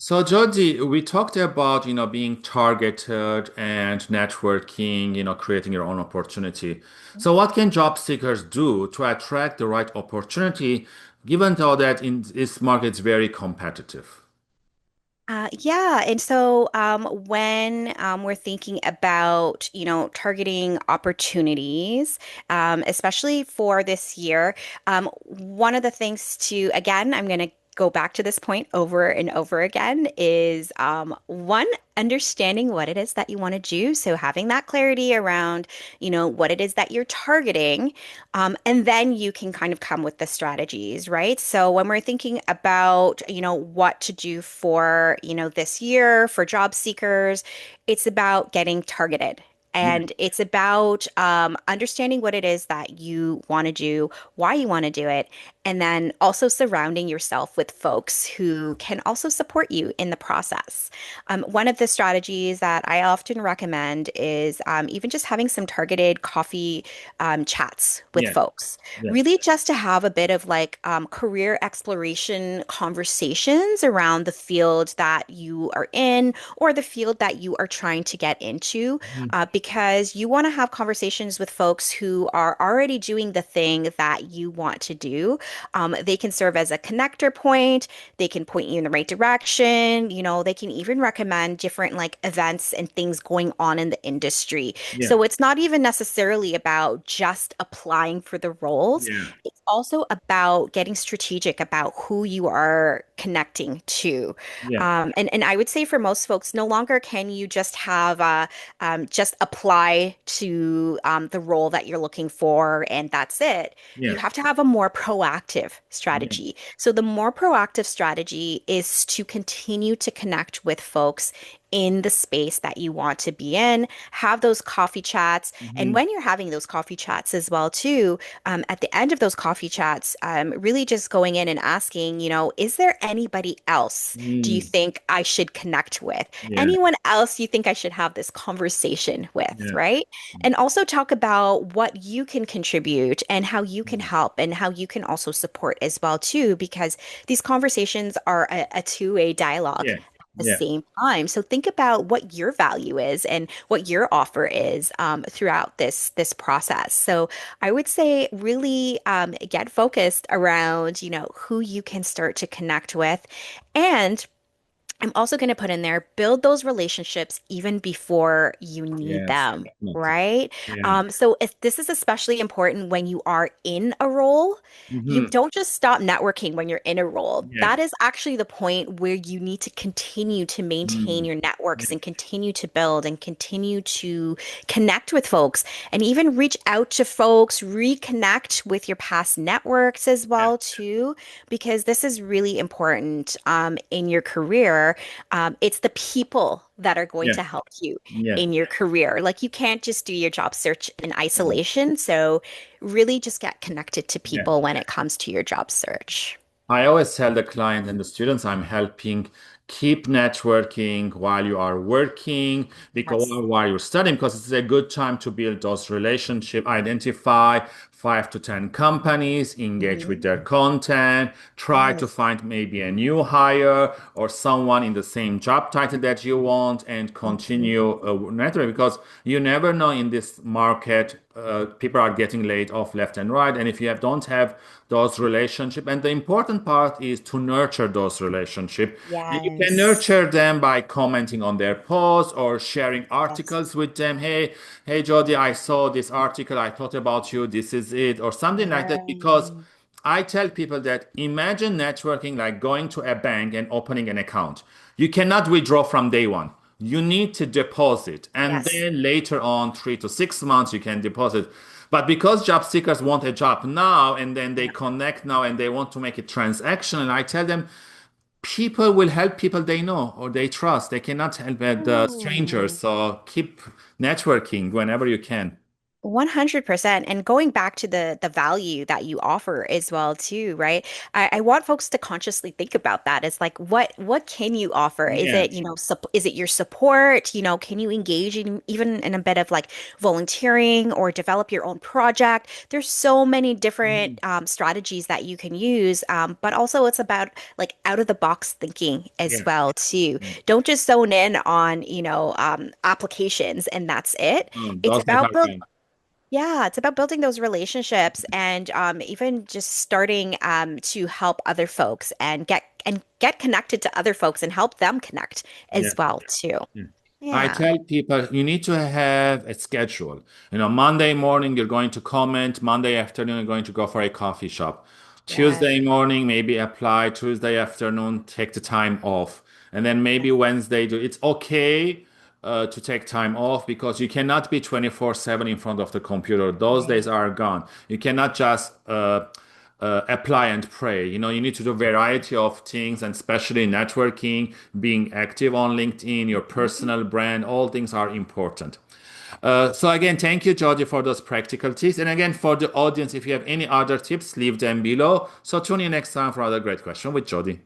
So, Jodi, we talked about, being targeted and networking, creating your own opportunity. So, what can job seekers do to attract the right opportunity, given though that in this market it's very competitive? Yeah, and so when we're thinking about, targeting opportunities, especially for this year, one of the things to, again, I'm going to go back to this point over and over again is one, understanding what it is that you want to do. So having that clarity around, what it is that you're targeting. And then you can kind of come with the strategies, right? So when we're thinking about, what to do for, this year for job seekers, it's about getting targeted. Yeah, And it's about understanding what it is that you want to do, why you want to do it, and then also surrounding yourself with folks who can also support you in the process. One of the strategies that I often recommend is even just having some targeted coffee chats with yeah, folks, yeah, really just to have a bit of like career exploration conversations around the field that you are in or the field that you are trying to get into, mhm, because you want to have conversations with folks who are already doing the thing that you want to do. They can serve as a connector point. They can point you in the right direction. They can even recommend different like events and things going on in the industry. yeah, So it's not even necessarily about just applying for the roles. yeah, It's also about getting strategic about who you are connecting to. yeah, And I would say for most folks, no longer can you just have just apply to the role that you're looking for and that's it. yeah, You have to have a more proactive yeah, strategy. So the more proactive strategy is to continue to connect with folks in the space that you want to be in, have those coffee chats. And mhm, when you're having those coffee chats as well, too, at the end of those coffee chats, really just going in and asking, is there anybody else do you mm, think I should connect with? yeah, Anyone else you think I should have this conversation with, yeah, right? And also talk about what you can contribute and how you can mm, help and how you can also support as well, too, because these conversations are a two-way dialogue yeah, the yeah, same time. So think about what your value is and what your offer is throughout this process. So I would say really get focused around, who you can start to connect with. And I'm also going to put in there, build those relationships even before you need yes, them, definitely. right? Yeah, So if this is especially important when you are in a role, you hmm, don't just stop networking when you're in a role. yeah, That is actually the point where you need to continue to maintain mm, your yeah, networks and continue to build and continue to connect with folks and even reach out to folks, reconnect with your past networks as yeah, well too, because this is really important in your career. It's the people that are going yeah, to help you yeah. in your career. Like you can't just do your job search in isolation. So really just get connected to Yeah. people when it comes to your job search. I always tell the client and the students I'm helping keep networking while you are working, because Yes. while you're studying, because it's a good time to build those relationships, identify 5 to 10 companies, engage with Mhm. their content, try to Yes. find maybe a new hire or someone in the same job title that you want and Mhm. continue networking because you never know in this market. People are getting laid off left and right, and if you don't have those relationships, and the important part is to nurture those relationships, and you can Yes. nurture them by commenting on their posts or sharing Yes. articles with them. Hey, Jody, I saw this article. I thought about you. This is it, or something like that. Because Yeah. I tell people that imagine networking like going to a bank and opening an account. You cannot withdraw from day one. You need to deposit, and Yes. then later on, 3 to 6 months, you can deposit. But because job seekers want a job now, and then they Yeah. connect now and they want to make it transactional, I tell them people will help people they know or they trust. They cannot help the strangers. Ooh. So keep networking whenever you can. 100%. And going back to the value that you offer as well too, right? I want folks to consciously think about that. It's like what can you offer? Is it, Yes. is it your support? Can you engage in even in a bit of like volunteering or develop your own project? There's so many different Mhm. strategies that you can use. But also it's about like out of the box thinking as Yes. well too. Mm. Don't just zone in on, applications and that's it. It's Those about never build can. yeah, it's about building those relationships and even just starting to help other folks and get connected to other folks and help them connect as Yes. well too. Yeah. I Yeah. tell people you need to have a schedule. Monday morning you're going to comment, Monday afternoon you're going to go for a coffee shop. Yes. Tuesday morning maybe apply, Tuesday afternoon take the time off. And then maybe Wednesday do it's okay to take time off because you cannot be 24/7 in front of the computer. Those days Right. are gone. You cannot just apply and pray. You need to do a variety of things, and especially networking, being active on LinkedIn, your Mhm. personal brand, all things are important. So again, thank you, Jody, for those practical tips. And again, for the audience, if you have any other tips, leave them below. So tune in next time for another great question with Jody.